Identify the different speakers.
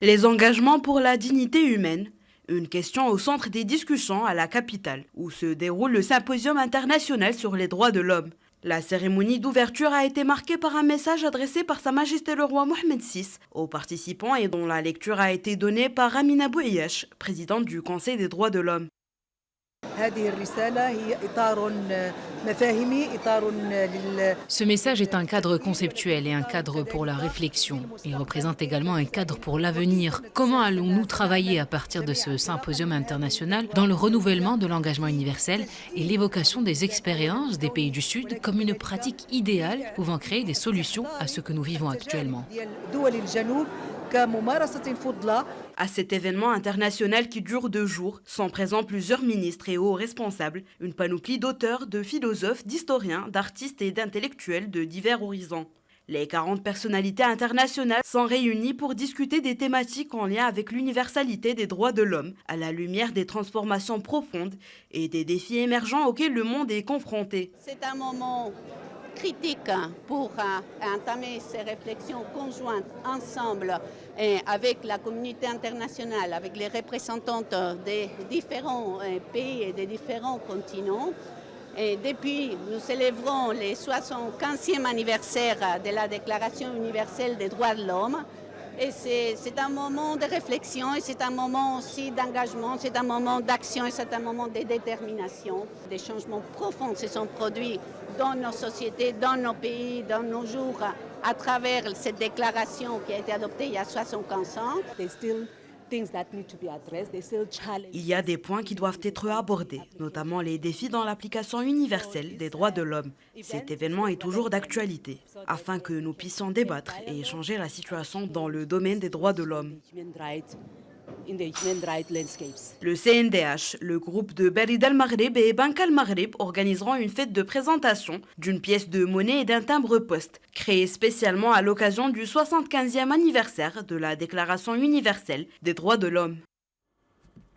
Speaker 1: Les engagements pour la dignité humaine, une question au centre des discussions à la capitale, où se déroule le symposium international sur les droits de l'homme. La cérémonie d'ouverture a été marquée par un message adressé par Sa Majesté le roi Mohamed VI aux participants et dont la lecture a été donnée par Amina Bouillache, présidente du Conseil des droits de l'homme.
Speaker 2: Ce message est un cadre conceptuel et un cadre pour la réflexion. Il représente également un cadre pour l'avenir. Comment allons-nous travailler à partir de ce symposium international dans le renouvellement de l'engagement universel et l'évocation des expériences des pays du Sud comme une pratique idéale pouvant créer des solutions à ce que nous vivons actuellement?
Speaker 1: À cet événement international qui dure 2 jours, sont présents plusieurs ministres et hauts responsables, une panoplie d'auteurs, de philosophes, d'historiens, d'artistes et d'intellectuels de divers horizons. Les 40 personnalités internationales sont réunies pour discuter des thématiques en lien avec l'universalité des droits de l'homme, à la lumière des transformations profondes et des défis émergents auxquels le monde est confronté.
Speaker 3: C'est un moment critique pour entamer ces réflexions conjointes ensemble avec la communauté internationale, avec les représentantes des différents pays et des différents continents. Et depuis, nous célébrons le 75e anniversaire de la Déclaration universelle des droits de l'homme. Et c'est un moment de réflexion et c'est un moment aussi d'engagement, c'est un moment d'action et c'est un moment de détermination. Des changements profonds se sont produits dans nos sociétés, dans nos pays, dans nos jours, à travers cette déclaration qui a été adoptée il y a 75 ans.
Speaker 1: Il y a des points qui doivent être abordés, notamment les défis dans l'application universelle des droits de l'homme. Cet événement est toujours d'actualité, afin que nous puissions débattre et échanger la situation dans le domaine des droits de l'homme. Le CNDH, le groupe de Berid al-Maghreb et Banque al-Maghreb organiseront une fête de présentation d'une pièce de monnaie et d'un timbre-poste, créée spécialement à l'occasion du 75e anniversaire de la Déclaration universelle des droits de l'homme.